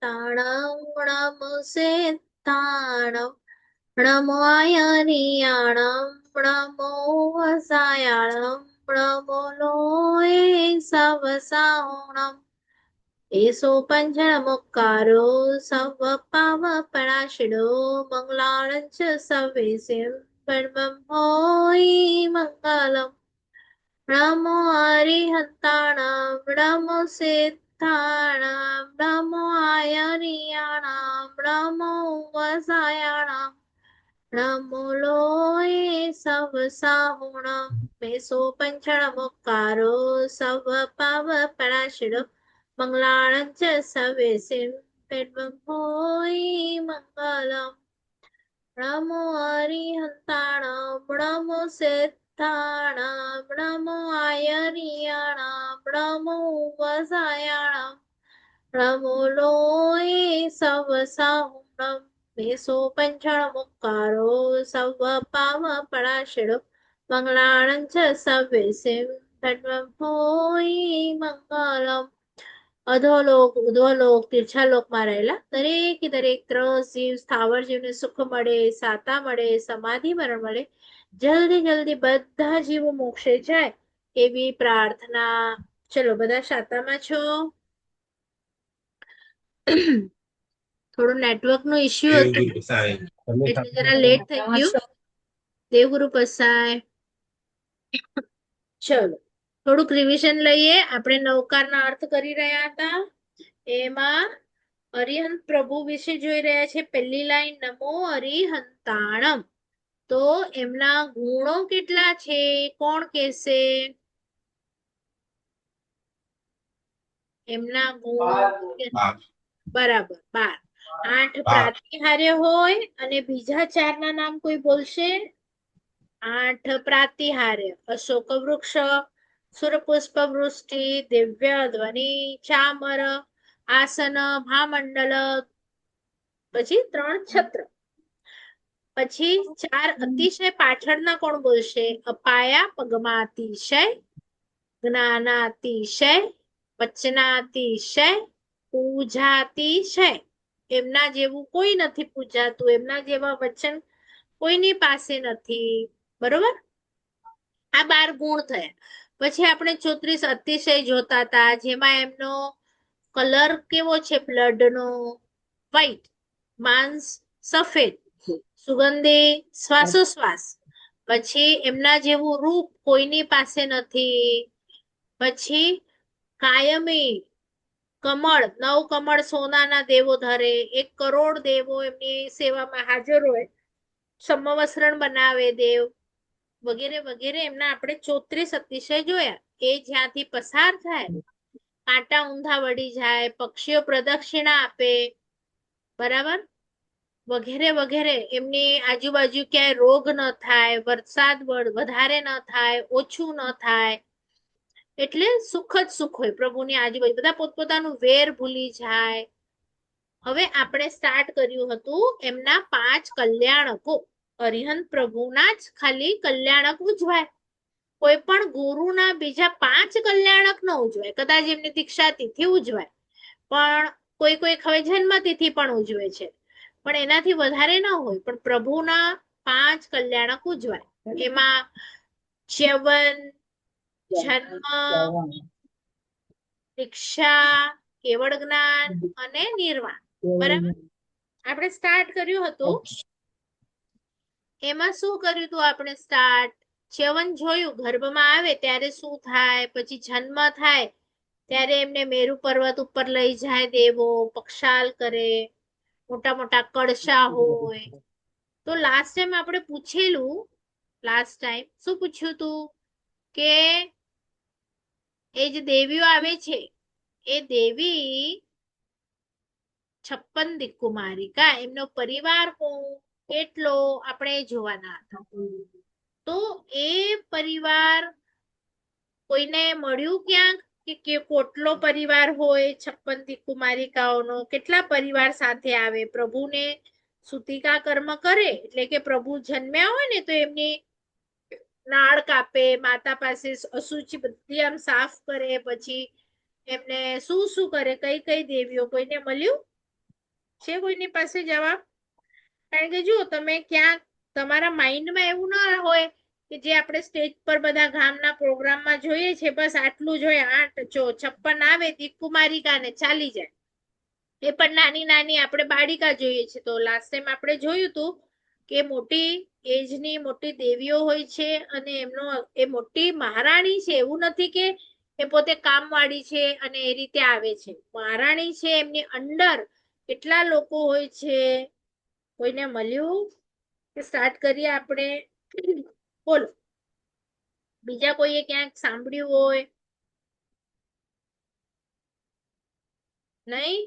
તાણમ નમસે તાણમ નમો આયરિયાણમ નમો વસાયાણમ નમો લોએ સવસાણમ એસો પંચમુક્કારો serve પાવ પરાશિડો મંગલાણં ચ સવેસિમ પરમં હોય મંગલમ નમો હરિહંતાણમ નમો સિદ્ધાણમ નમો આયરિયાણમ નમો વસાયાણમ નમો લોએ સવસાહુણમ meso પંચમુક્કારો serve પાવ પરાશિડો મંગલાણં ચ સવેસિમ પરમં હોય મંગલમ નમો હરિહંતાણમ નમો સિદ્ધાણમ નમો આયરિયાણમ નમો વસાયાણમ નમો લોએ સવસાહુણમ મેસો પંચમુક્કારો સવ પાવ પરાશિડો મંગલાણં ચ સવેસિમ પરમં હોય મંગલમ અધોલોક ઉધોલોક તીર્છાલોકમાં રહેલા દરેક ત્રસ જીવ સ્થાવર જીવને સુખ મળે, સાતા મળે, સમાધિ મરણ મળે, જલ્દી બધા જીવો મોક્ષે જાય એવી પ્રાર્થના. ચલો બધા શાતામાં છો? થોડું નેટવર્ક નો ઇશ્યુ હતો એટલે જરા લેટ થઈ ગયું. દેવગુરુ પસાય. ચલો થોડુંક રિવિઝન લઈએ. આપણે નવકારના અર્થ કરી રહ્યા હતા. એમાં અરિહંત પ્રભુ વિશે જોઈ રહ્યા છે. પહેલી લાઈન નમો અરિહંતાણમ. તો એમના ગુણો કેટલા છે કોણ કહેશે? એમના ગુણો બરાબર 12. 8 પ્રાતિહાર્ય હોય અને બીજા 4 ના નામ કોઈ બોલશે? 8 પ્રાતિહાર્ય: અશોક વૃક્ષ, સુરપુષ્પ વૃષ્ટિ, દિવ્ય ધ્વનિ, ચામર, આસન, મહામંડલ, પછી 3 છત્ર. પછી 4 અતિશય પાછળના કોણ બોલશે? અપાયા, પગમાતિશય, જ્ઞાનાતિશય, વચનાતિશય, પૂજાતિશય. એમના જેવું કોઈ નથી પૂજાતું, એમના જેવા વચન કોઈની પાસે નથી. બરોબર? આ 12 ગુણ થયા. પછી આપણે 34 અતિશય જોતા હતા, જેમાં એમનો કલર કેવો છે? બ્લડ નો વ્હાઈટ, માંસ સફેદ, સુગંધી શ્વાસોશ્વાસ. પછી એમના જેવું રૂપ કોઈની પાસે નથી. પછી કાયમી કમળ, 9 કમળ સોનાના દેવો ધરે, 1 કરોડ દેવો એમની સેવામાં હાજર હોય, સમવસ્ત્રણ બનાવે દેવ, વગેરે વગેરે. એમના આપણે 34 અતિશય જોયા. એ જ્યાંથી પસાર થાય કાંટા ઊંધા વળી જાય, પક્ષીઓ પ્રદક્ષિણા આપે, બરાબર, વગેરે વગેરે. એમની આજુબાજુ ક્યાંય રોગ ન થાય, વરસાદ વધારે ન થાય, ઓછું ન થાય, એટલે સુખ જ સુખ હોય પ્રભુની આજુબાજુ. બધા પોતપોતાનું વેર ભૂલી જાય. હવે આપણે સ્ટાર્ટ કર્યું હતું એમના 5 કલ્યાણકો. અરિહંત પ્રભુના જ ખાલી કલ્યાણક ઉજવાય, કોઈ પણ ગુરુના બીજા 5 કલ્યાણક ન ઉજવાય. કદાચ એમની દીક્ષા તિથિ ઉજવાય, પણ કોઈ હવે જન્મ તિથિ પણ ઉજવે છે, પણ એનાથી વધારે ન હોય. પણ પ્રભુના 5 કલ્યાણક ઉજવાય. એમાં ચ્યવન, જન્મ, દીક્ષા, કેવળ જ્ઞાન અને નિર્વાણ. બરાબર? આપણે સ્ટાર્ટ કર્યું હતું. એમાં શું કર્યું હતું આપણે સ્ટાર્ટ? ચ્યવન જોયું, ગર્ભમાં આવે ત્યારે શું થાય, પછી જન્મ થાય ત્યારે એમને મેરુ પર્વત ઉપર લઈ જાય દેવો, પક્ષાલ કરે, મોટા મોટા કળશા હોય. તો લાસ્ટ ટાઈમ આપણે પૂછેલું, લાસ્ટ ટાઈમ શું પૂછ્યું હતું કે એ જે દેવીઓ આવે છે એ દેવી 56 દિક્કુમારિકા, એમનો પરિવાર કેટલો આપણે જોવાના હતા. તો એ પરિવાર કોઈને મળ્યું ક્યાંક કે કેટલો પરિવાર હોય 56 દિક્કુમારિકાઓનો? કેટલા પરિવાર સાથે આવે? પ્રભુને સુતિકા કર્મ કરે, એટલે કે પ્રભુ જન્મ્યા હોય ને તો એમની નાળ કાપે, માતા પાસે અશુચિ બધી આમ સાફ કરે, પછી એમને શું શું કરે, કઈ કઈ દેવીઓ, કોઈને મળ્યું છે કોઈની પાસે જવાબ? કારણ કે જો તમે ક્યાંક તમારા માઇન્ડમાં એવું ના હોય કે જે આપણે સ્ટેજ પર બધા ગામના પ્રોગ્રામમાં જોઈએ છે બસ આટલું જ હોય, 8 56 આવે દીકુમારિકા ને ચાલી જાય. એ પણ નાની નાની આપણે બાળિકા જોઈએ છે. તો લાસ્ટ ટાઈમ આપણે જોયું હતું કે મોટી એજની મોટી દેવીઓ હોય છે અને એમનો એ મોટી મહારાણી છે. એવું નથી કે એ પોતે કામવાળી છે અને એ રીતે આવે છે. મહારાણી છે, એમની અંડર કેટલા લોકો હોય છે. કોઈને મળ્યું કે સ્ટાર્ટ કરીએ આપણે? બોલો, બીજા કોઈએ ક્યાંક સાંભળ્યું હોય? નહીં?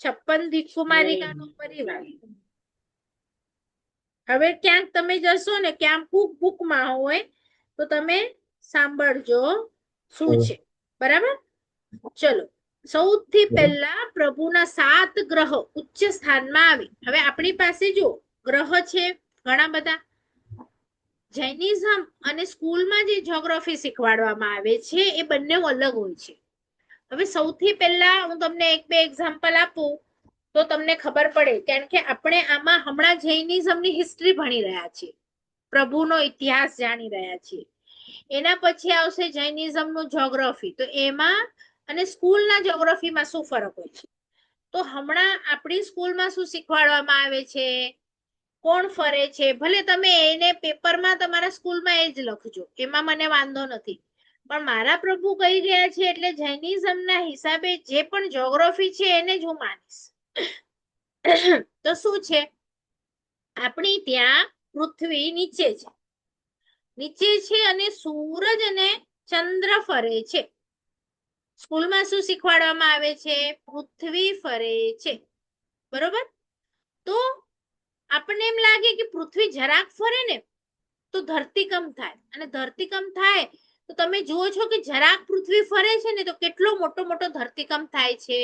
56 દીકુમારિકાનો પરિવાર. હવે ક્યાંક તમે જશો ને ક્યાંક બુકમાં હોય તો તમે સાંભળજો શું છે. બરાબર? ચલો, સૌથી પહેલા પ્રભુના 7 ગ્રહો ઉચ્ચ સ્થાનમાં આવે. હવે આપણી પાસે જો ગ્રહ છે ઘણા બધા. જૈનિઝમ અને સ્કૂલમાં જે જ્યોગ્રાફી શીખવાડવામાં આવે છે એ બંને અલગ હોય છે. હવે સૌથી પહેલા હું તમને એક બે એક્ઝામ્પલ આપું તો તમને ખબર પડે. કારણ કે આપણે આમાં હમણાં જૈનિઝમની હિસ્ટ્રી ભણી રહ્યા છીએ, પ્રભુનો ઇતિહાસ જાણી રહ્યા છીએ. એના પછી આવશે જૈનિઝમનું જ્યોગ્રાફી. તો એમાં અને સ્કૂલના જ્યોગ્રાફીમાં શું ફરક હોય છે? તો હમણાં આપણી સ્કૂલમાં શું શીખવાડવામાં આવે છે, કોણ ફરે છે, ભલે તમે એને પેપરમાં તમારા સ્કૂલમાં એ જ લખજો, એમાં મને વાંધો નથી. પણ મારા પ્રભુ કહી ગયા છે એટલે જૈનિઝમના હિસાબે જે પણ જ્યોગ્રાફી છે એને જ હું માનીશ. તો શું છે, આપણી ત્યાં પૃથ્વી નીચે છે અને સૂરજ અને ચંદ્ર ફરે છે. સ્કૂલમાં શું શીખવાડવામાં આવે છે? પૃથ્વી ફરે છે. બરોબર? તો આપણને એમ લાગે કે પૃથ્વી જરાક ફરે ને તો ધરતીકંપ થાય, અને ધરતીકંપ થાય તો તમે જુઓ છો કે જરાક પૃથ્વી ફરે છે ને તો કેટલો મોટો મોટો ધરતીકંપ થાય છે.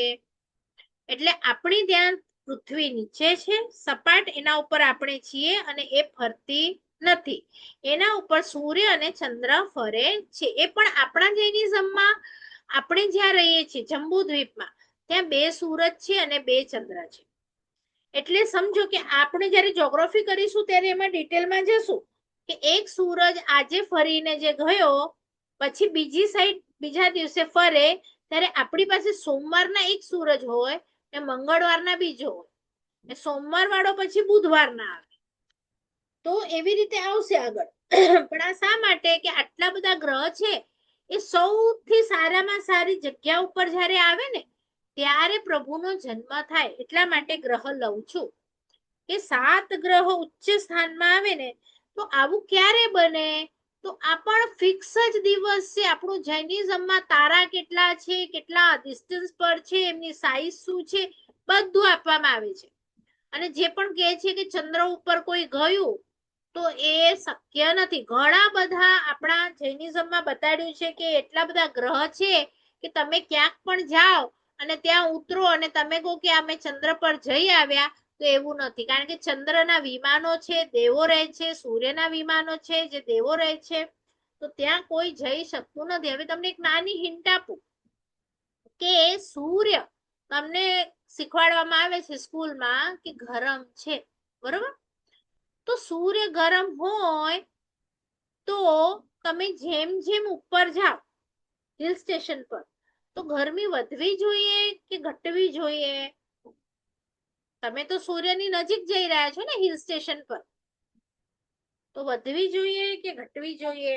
એટલે આપણી ત્યાં પૃથ્વી નીચે છે સપાટ, એના ઉપર આપણે છીએ અને એ ફરતી નથી. એના ઉપર સૂર્ય અને ચંદ્ર ફરે છે. એ પણ આપણા જૈનિઝમમાં આપણે જ્યાં રહીએ છીએ જંબુ દ્વીપમાં ત્યાં 2 સૂરજ છે અને 2 ચંદ્ર છે. એટલે સમજો કે આપણે જ્યારે જ્યોગ્રાફી કરીશું ત્યારે એમાં ડિટેલમાં જશું કે એક સૂરજ આજે ફરીને જે ગયો પછી બીજી સાઈડ બીજા દિવસે ફરે, ત્યારે આપણી પાસે સોમવારના એક સૂરજ હોય ને મંગળવારના બીજો હોય, ને સોમવાર વાળો પછી બુધવારના આવે. તો એવી રીતે આવશે આગળ. પણ આ શા માટે કે આટલા બધા ગ્રહ છે એ સૌથી સારામાં સારી જગ્યા ઉપર જ્યારે આવે ને ત્યારે પ્રભુનો જન્મ થાય. એટલા માટે ગ્રહ લઉં છું કે 7 ગ્રહો ઉચ્ચ સ્થાનમાં આવે ને તો આવું ક્યારે બને? તો આ પણ ફિક્સ જ દિવસ છે. આપણું જૈનિઝમમાં તારા કેટલા છે, કેટલા ડિસ્ટન્સ પર છે, એમની સાઈઝ શું છે, બધું આપવામાં આવે છે. અને જે પણ કહે છે કે ચંદ્ર ઉપર કોઈ ગયું તો એ શક્ય નથી. ઘણા બધા આપણા જૈનિઝમમાં બતાડ્યું છે કે એટલા બધા ગ્રહ છે કે તમે ક્યાંક પણ જાઓ અને ત્યાં ઉતરો અને તમે કહો કે અમે ચંદ્ર પર જઈ આવ્યા, તો એવું નથી. કારણ કે ચંદ્રના વિમાનો છે, દેવો રહે છે, સૂર્યના વિમાનો છે જે દેવો રહે છે. તો ત્યાં કોઈ જઈ શકતું નથી. હવે તમને એક નાની હિન્ટ આપું કે સૂર્ય તમને શીખવાડવામાં આવે છે સ્કૂલમાં કે ગરમ છે. બરોબર? તો સૂર્ય ગરમ હોય તો તમે જેમ જેમ ઉપર જાઓ હિલ સ્ટેશન પર તો ગરમી વધવી જોઈએ કે ઘટવી જોઈએ? તમે તો સૂર્યની નજીક જઈ રહ્યા છો ને હિલ સ્ટેશન પર, તો વધવી જોઈએ કે ઘટવી જોઈએ?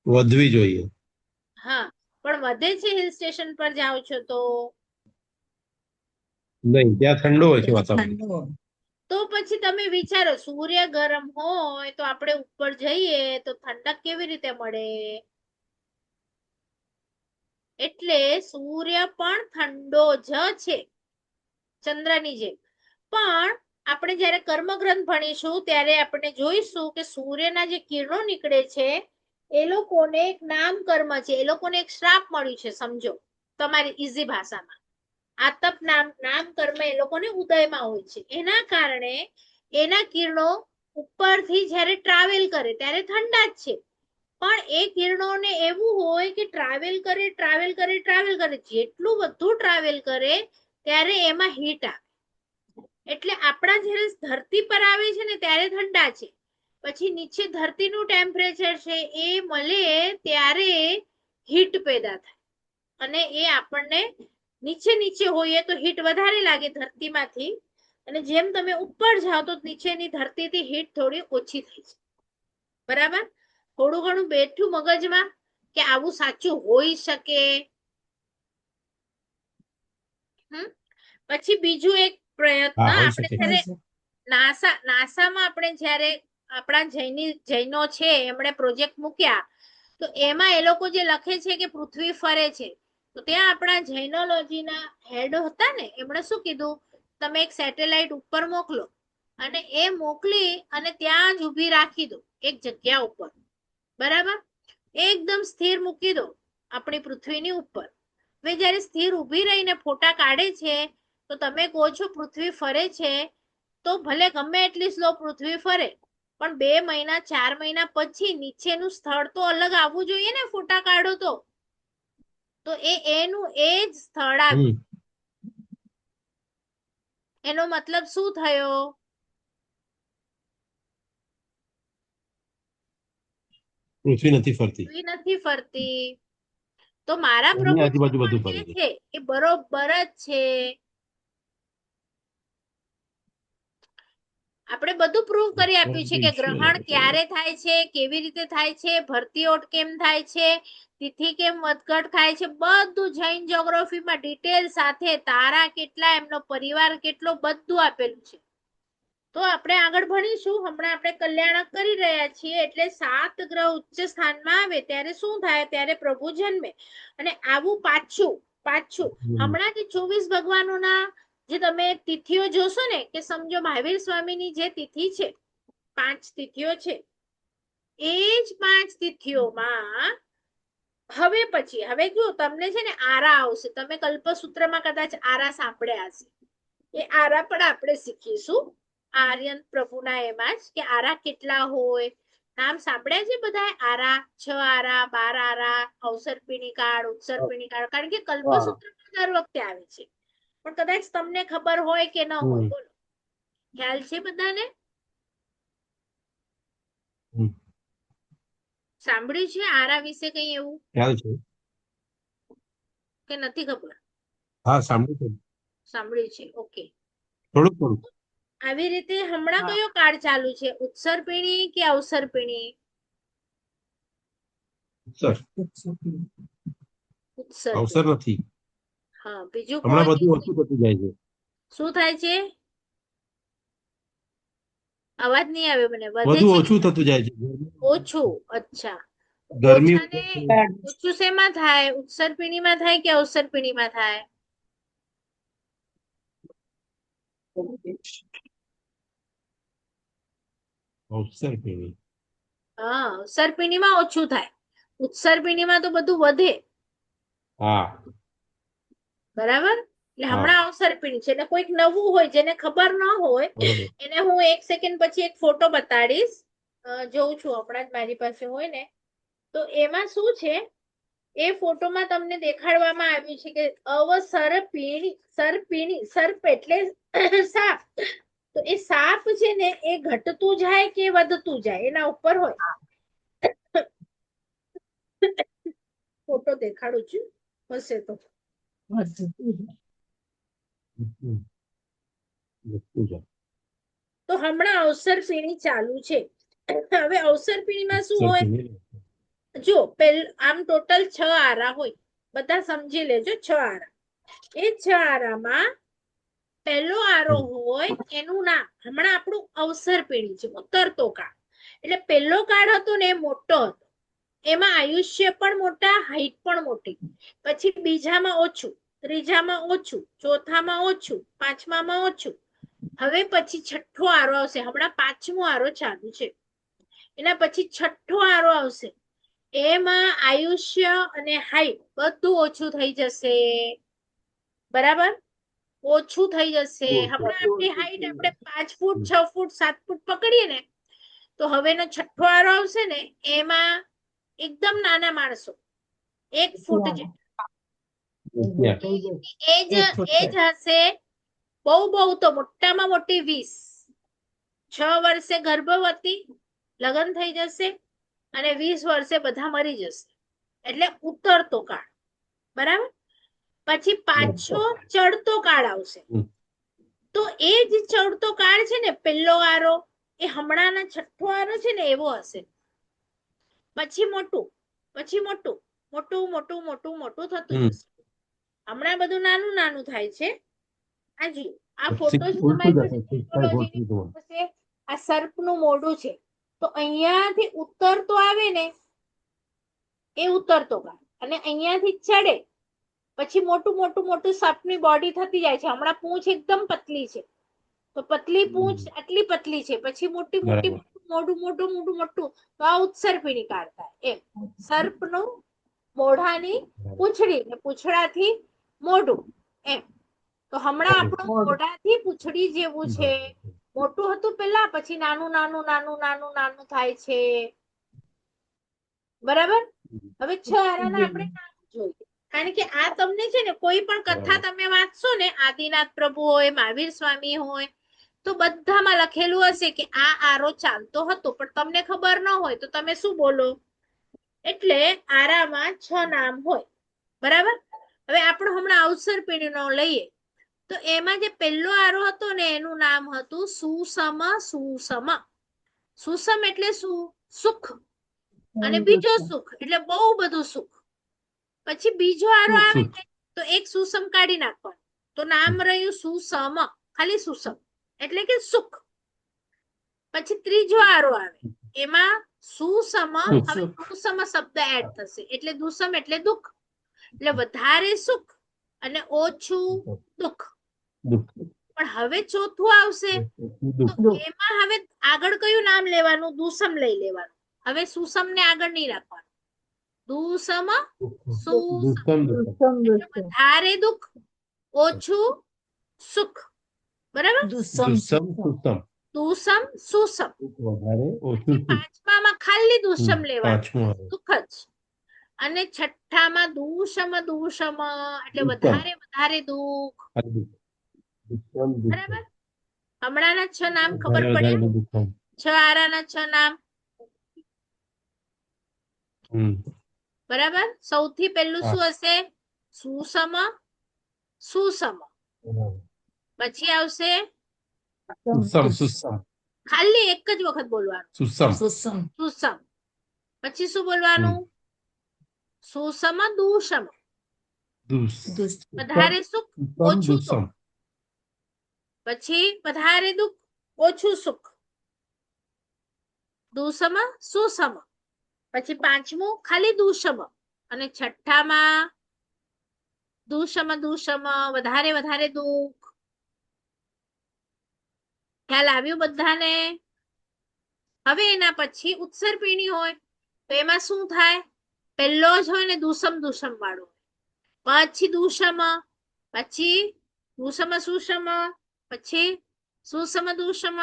વધવી જોઈએ. હા, પણ વધે છે હિલ સ્ટેશન પર જાઓ છો તો? નહીં, ત્યાં ઠંડુ હોય છે વાતાવરણ. તો પછી તમે વિચારો, સૂર્ય ગરમ હોય તો આપણે ઉપર જઈએ તો ઠંડક કેવી રીતે મળે? એટલે સૂર્ય પણ ઠંડો જ છે ચંદ્રની જેમ. પણ આપણે જ્યારે કર્મગ્રંથ ભણીશું ત્યારે આપણે જોઈશું કે સૂર્યના જે કિરણો નીકળે છે એ લોકોને એક નામ કર્મ છે, એ લોકોને એક શ્રાપ મળ્યું છે. સમજો તમારી ઈઝી ભાષામાં, આતપ નામ કર્મ એ લોકોને ઉદયમાં હોય છે. એના કારણે એના કિરણો ઉપરથી જ્યારે ટ્રાવેલ કરે ત્યારે ઠંડા જ છે, પણ એ કિરણોને એવું હોય કે ટ્રાવેલ કરે ટ્રાવેલ કરે ટ્રાવેલ કરે, જેટલું વધુ ટ્રાવેલ કરે ત્યારે એમાં હીટ આવે. એટલે આપણા જ્યારે ધરતી પર આવે છે ને ત્યારે ઠંડા છે, પછી નીચે ધરતીનું ટેમ્પરેચર છે એ મળે ત્યારે હીટ પેદા થાય, અને એ આપણને નીચે નીચે હોઈએ તો હીટ વધારે લાગે ધરતીમાંથી, અને જેમ તમે ઉપર જાઓ તો નીચેની ધરતીથી હીટ થોડી ઓછી થઈ જાય. બરાબર? થોડું ઘણું બેઠું મગજમાં કે આવું સાચું હોઈ શકે. પછી બીજું એક પ્રયત્ન હા હોઈ આપણે શકે. જ્યારે નાસામાં આપણે જ્યારે આપણા જૈનો છે એમણે પ્રોજેક્ટ મૂક્યા, તો એમાં એ લોકો જે લખે છે કે પૃથ્વી ફરે છે, તો ત્યાં આપણા જૈનોલોજીના હેડ હતા ને, એમણે શું કીધું, તમે એક સેટેલાઇટ ઉપર મોકલો અને એ મોકલી અને ત્યાં જ ઊભી રાખી દો એક જગ્યા ઉપર. બરાબર? એકદમ સ્થિર મૂકી દો આપણી પૃથ્વીની ઉપર. હવે જ્યારે સ્થિર ઊભી રહીને ફોટા કાઢે છે તો તમે કહો છો પૃથ્વી ફરે છે, તો ભલે ગમે એટલી સ્લો પૃથ્વી ફરે, પણ 2 મહિના 4 મહિના પછી નીચેનું સ્થળ તો અલગ આવવું જોઈએ ને, ફોટા કાઢો તો એનું એ જ સ્થળ આવ્યું. એનો મતલબ શું થયો? પૃથ્વી નથી ફરતી, પૃથ્વી નથી ફરતી. તો મારા એની પ્રપોઝલ આજુબાજુ બધું પણ ફરે જે છે. છે એ બરોબર જ છે. આપણે બધું પ્રૂવ કરી આપ્યું છે કે ગ્રહણ ક્યારે થાય છે, કેવી રીતે થાય છે, ભરતી ઓટ કેમ થાય છે, તિથિ કેમ વધઘટ થાય છે, બધું જૈન જ્યોગ્રાફીમાં ડિટેલ સાથે, તારા કેટલા, એમનો પરિવાર કેટલો, બધું આપેલું છે. તો આપણે આગળ ભણીશું. હમણાં આપણે કલ્યાણક કરી રહ્યા છીએ, એટલે 7 ગ્રહ ઉચ્ચ સ્થાનમાં આવે ત્યારે શું થાય, ત્યારે પ્રભુ જન્મે. અને આવું પાછું પાછું હમણાં જે 24 ભગવાનોના જે તમે તિથિઓ જોશો ને, કે સમજો મહાવીર સ્વામીની જે તિથિ છે, 5 તિથિઓ છે, એ જ 5 તિથિઓમાં હવે જો તમને છે ને આરા આવશે, તમે કલ્પસૂત્રમાં કદાચ આરા સાંભળ્યા હશે, એ આરા પણ આપણે શીખીશું આર્યન પ્રભુના એમાં જ, કે આરા કેટલા હોય. નામ સાંભળ્યા છે બધા આરા? 6 આરા, 12 આરા, અવસર્પિણી કાળ, ઉત્સર્પિણી કાળ, કારણ કે કલ્પસૂત્રમાં દર વખતે આવે છે, પણ કદાચ તમને ખબર હોય કે ન હોય. બોલો, ખ્યાલ છે બધાને? સાંભળ્યું છે આરા વિશે કઈ એવું ખ્યાલ છે. કે નથી ખબર? હા સાંભળ્યું છે. સાંભળ્યું છે, ઓકે. થોડુંક થોડુંક. આવી રીતે હમણાં કયો કાળ ચાલુ છે, ઉત્સર્પિણી કે અવસર્પિણી? સર અવસર ઉત્સર્પિણી. નથી. હા, બીજું હમણાં કોઈ? બધું ઓછું થતું જાય છે. શું થાય છે? અવાજ નહીં આવે મને. વધે બધું છે કે ઓછું થતું જાય છે. ઓછું? અચ્છા. ગરમી ઓછા ને ઓછું શેમાં થાય? ઉત્સર્પિણીમાં થાય કે અવસર્પિણીમાં થાય? અવસર્પિણી. હા, અવસર્પિણીમાં ઓછું થાય, ઉત્સર્પિણીમાં તો બધું વધે. હા બરાબર? એટલે હા હમણાં અવસર્પિણી છે, એટલે કોઈક નવું હોય જેને ખબર ન હોય બરોબર. એને હું 1 સેકન્ડ પછી એક ફોટો બતાડીશ. જોઉં છું હમણાં જ મારી પાસે હોય ને, તો એમાં શું છે, એ ફોટોમાં તમને દેખાડવામાં આવ્યું છે કે અવસર્પિણી, સર્પિણી, સર્પ એટલે સાપ. તો એ સાપ છે ને એ ઘટતું જાય કે વધતું જાય એના ઉપર હોય. ફોટો દેખાડું છું, હશે તો. તો હમણાં અવસર્પિણી ચાલુ છે. હવે અવસર્પિણીમાં શું હોય, જો આમ ટોટલ 6 આરા હોય, બધા સમજી લેજો. 6 આરા, એ 6 આરામાં પહેલો આરો હોય એનું નામ, હમણાં આપણું અવસર્પિણી છે, ઉતરતો કાળ. એટલે પહેલો કાળ હતો ને એ મોટો હતો, એમાં આયુષ્ય પણ મોટા, હાઈટ પણ મોટી. પછી બીજામાં ઓછું, ત્રીજામાં ઓછું, ચોથામાં ઓછું, પાંચમામાં ઓછું. હવે પછી છઠ્ઠો આરો આવશે, હમણાં 5મો આરો ચાલુ છે. એના પછી છઠ્ઠો આરો આવશે, એમાં આયુષ્ય અને હાઈટ બધું ઓછું થઈ જશે. બરાબર? ઓછું થઈ જશે. હમણાં આપણી હાઈટ આપણે 5 ફૂટ, 6 ફૂટ, 7 ફૂટ પકડીએ ને, તો હવેનો છઠ્ઠો આરો આવશે ને એમાં એકદમ નાના માણસો 1 ફૂટ એજ હશે બહુ તો મોટામાં મોટી 20 6 વર્ષે ગર્ભવતી લગ્ન થઈ જશે અને 20 વર્ષે બધા મરી જશે એટલે ઉતરતો કાળ બરાબર પછી પાછો ચડતો કાળ આવશે તો એ જ ચડતો કાળ છે ને પહેલો આરો એ હમણાંના છઠ્ઠો આરો છે ને એવો હશે પછી મોટું મોટું થતું જશે હમણાં બધું નાનું નાનું થાય છે આ ફોટો છે તમારી પાસે ટેકનોલોજીની આ સર્પનું મોઢું છે તો અહીંયાથી ઉતરતો આવે ને એ ઉતરતો કાળ અને અહીંયાથી ચડે પછી મોટું સર્પની બોડી થતી જાય છે હમણાં પૂંછ એકદમ પતલી છે તો પતલી પૂંછ આટલી પતલી છે પછી મોટી મોટું તો આ ઉત્સર્પિણી કાળ થાય એમ સર્પનું મોઢાની પૂંછડી ને પૂંછડાથી મોઢું એમ તો હમણાં આપણું મોઢાથી પૂંછડી જેવું છે મોટું હતું પેલા પછી નાનું થાય છે બરાબર હવે 6 આરાના આપણે નામ જોઈએ કારણ કે આ તમને છે ને કોઈ પણ કથા તમે વાંચશો ને આદિનાથ પ્રભુ હોય મહાવીર સ્વામી હોય તો બધામાં લખેલું હશે કે આ આરો ચાલતો હતો પણ તમને ખબર ન હોય તો તમે શું બોલો એટલે આરામાં 6 નામ હોય બરાબર હવે આપણે હમણાં અવસર પેઢીનો લઈએ તો એમાં જે પહેલો આરો હતો ને એનું નામ હતું સુસમ એટલે શું સુખ અને બીજો સુખ એટલે બહુ બધું સુખ પછી બીજો આરો આવે તો એક સુસમ કાઢી નાખવાનું તો નામ રહ્યું સુસમ ખાલી સુસમ એટલે કે સુખ પછી ત્રીજો આરો આવે એમાં સુસમ હવે દુસમ શબ્દ એડ થશે એટલે દુસમ એટલે દુઃખ એટલે વધારે સુખ અને ઓછું દુઃખ પણ હવે ચોથું આવશે તો એમાં હવે આગળ કયું નામ લેવાનું દુસમ લઈ લેવાનું હવે સુસમ ને આગળ નહીં રાખવાનું દુસમ વધારે દુઃખ ઓછું સુખ બરાબર દુસમ સુસમ પાંચમામાં ખાલી દુસમ લેવાનું સુખ જ અને છઠ્ઠામાં દુષમ એટલે વધારે દુઃખ બરાબર હમણાંના 6 નામ ખબર પડ્યા 6 આરાના 6 નામ બરાબર સૌથી પહેલું શું હશે સુસમ પછી આવશે ખાલી એક જ વખત બોલવાનું સુસમ પછી શું બોલવાનું સુસમ દુષમ વધારે સુખ ઓછું સુખ પછી વધારે દુઃખ ઓછું સુખ દુસમ સુસમ પછી પાંચમું ખાલી દુષમ અને છઠ્ઠામાં દુષમ વધારે દુઃખ ખ્યાલ આવ્યું બધાને હવે એના પછી ઉત્સર્પિણી હોય તો એમાં શું થાય પહેલો જ હોય ને દુષમ વાળો પછી દુષમ પછી સુષમ પછી સુષમ દુષમ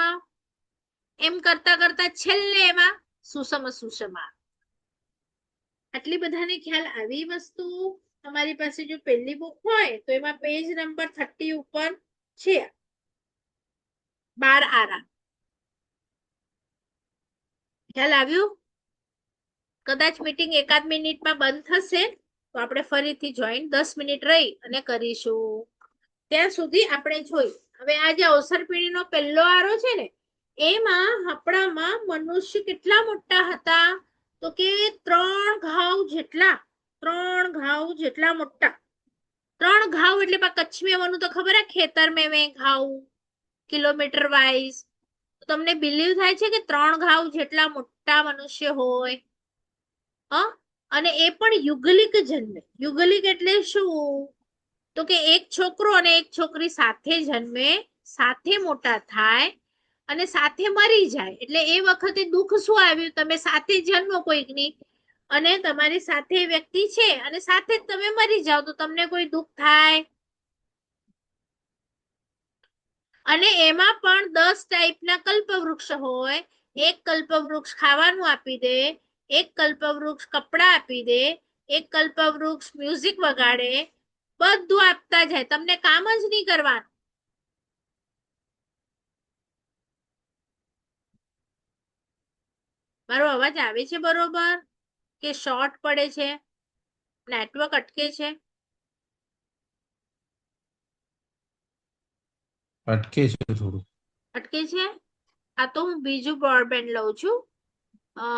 એમ કરતા છેલ્લે એમાં સુષમ આટલી બધાને ખ્યાલ આવી વસ્તુ તમારી પાસે જો પહેલી બુક હોય તો એમાં પેજ નંબર 30 ઉપર છે 12 આરા ખ્યાલ આવ્યું કદાચ મીટિંગ એકાદ મિનિટમાં બંધ થશે તો આપણે ફરીથી જોઈન 10 મિનિટ રહી અને કરીશું ત્યાં સુધી આપણે જોઈ હવે આ જે અવસર પેઢીનો પહેલો આરો છે ને એમાં આપણામાં મનુષ્ય કેટલા મોટા હતા તો કે 3 ઘાવ જેટલા મોટા 3 ઘાવ એટલે કચ્છ में તો ખબર હે ખેતર में ઘાવ કિલોમીટર વાઇઝ તમને બિલીવ થાય છે કે 3 ઘાવ જેટલા મોટા મનુષ્ય હોય અને એ પણ યુગલિક જન્મે યુગલિક એટલે શું તો કે એક છોકરો અને એક છોકરી સાથે જન્મે સાથે મોટા થાય અને સાથે મરી જાય એટલે એ વખતે દુઃખ શું આવ્યું તમે સાથે જન્મો કોઈકની અને તમારી સાથે વ્યક્તિ છે અને સાથે જ તમે મરી જાઓ તો તમને કોઈ દુઃખ થાય અને એમાં પણ 10 ટાઈપના કલ્પવૃક્ષ હોય એક કલ્પવૃક્ષ ખાવાનું આપી દે, એક કલ્પવૃક્ષ કપડાં આપી દે, એક કલ્પવૃક્ષ મ્યુઝિક વગાડે, બધું આપતા જાય, તમને કામ જ નહીં કરવાનું. મારો અવાજ આવે છે બરોબર કે શોર્ટ પડે છે, નેટવર્ક અટકે છે? અટકે છે થોડું. અટકે છે. આ તો હું બીજું બ્રોડબેન્ડ લઉં છું.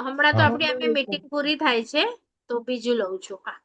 હમણાં તો હા. આપણી અમે મીટિંગ પૂરી થાય છે, તો બીજું લઉં છું. હા.